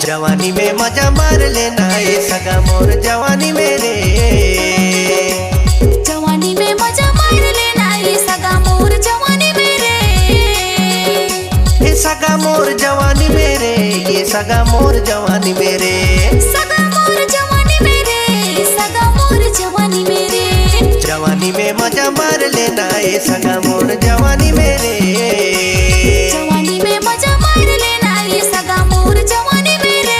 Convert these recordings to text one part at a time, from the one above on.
जवानी में मजा मार लेना ये सगा मोर जवानी मेरे। जवानी में मजा मार लेना ये सगा मोर जवानी मेरे। ये सगा मोर जवानी मेरे, ये सगा मोर जवानी मेरे। सगा मोर जवानी मेरे, सगा मोर जवानी मेरे। जवानी में मजा मार लेना ये सगा मोर जवानी मेरे। जवानी में मजा मार लेना ये सगा मोर जवानी मेरे।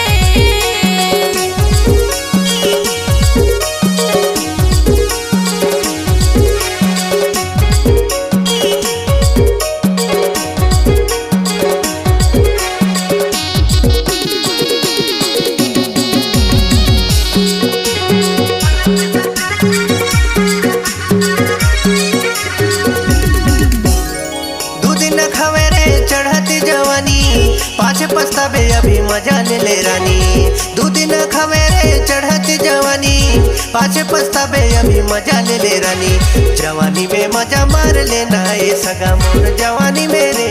चढ़ती जवानी पाछे पछतावे अभी मजा ले ले रानी। दू दिन खावे रे चढ़ती जवानी पाछे पछतावे अभी मजा ले ले रानी। जवानी में मजा मार लेना ये सगा मोर जवानी मेरे।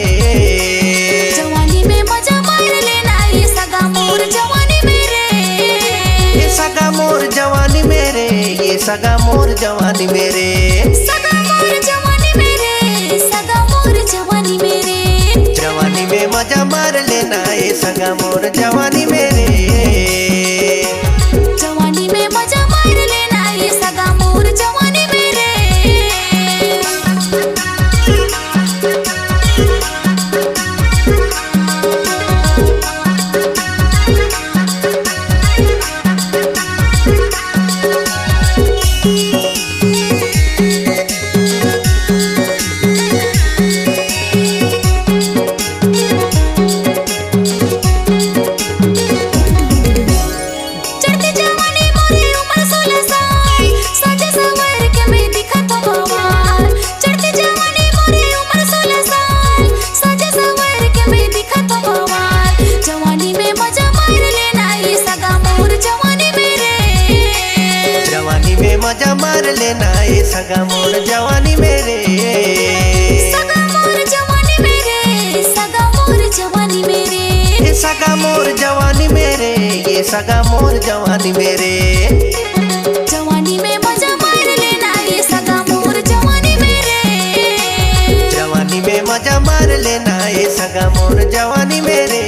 जवानी में मजा मार लेना ये सगा मोर जवानी मेरे। ये सगा मोर जवानी मेरे, ये सगा मोर जवानी मेरे। सगा मोर जवानी मेरे, सगा मोर जवानी मेरे। जवानी में मजा मार लेना ये सगा मोर जवानी मेरे। जवानी में मजा मार लेना ये सगा मोर जवानी मेरे। मजा मार लेना ये सगा मोर जवानी मेरे। सगा मोर जवानी मेरे, सगा मोर जवानी मेरे। ये सगा मोर जवानी मेरे, ये सगा मोर जवानी मेरे। जवानी में मजा मार लेना ये सगा मोर जवानी मेरे। जवानी में मजा मार लेना ये सगा मोर जवानी मेरे।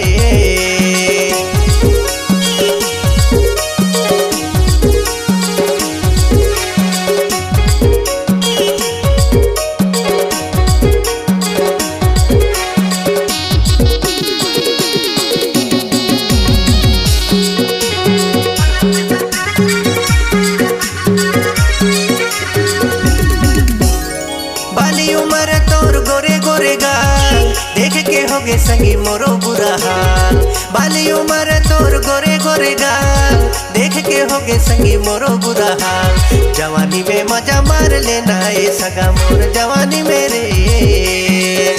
बाली उम्र तोर गोरे गोरे गाल देख के होगे संगी मोरो बुरा हाल। बाली उम्र तोर गोरे गोरे गाल देख के होगे संगी मोरो बुरा हाल। जवानी में मजा मार लेना ये सगा मोर जवानी मेरे।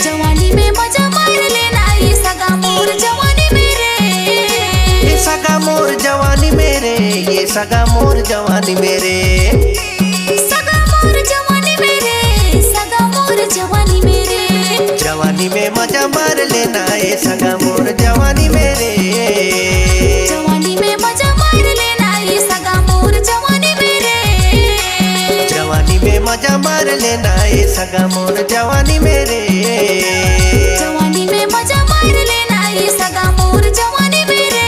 जवानी में मजा मार लेना ये सगा मोर जवानी मेरे। ये सगा मोर जवानी मेरे, ये सगा मोर जवानी मेरे। सगा मोर जवानी मेरे, सगा मोर जवानी मेरे। जवानी में मजा मार लेना ये सगा मोर जवानी मेरे। जवानी में मजा मार लेना ये सगा मोर जवानी मेरे। जवानी में मजा मार लेना ये सगा मोर जवानी मेरे। जवानी में मजा मार लेना ये सगा मोर जवानी मेरे।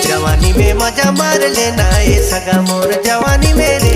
जवानी में मजा मार लेना ये सगा मोर जवानी मेरे।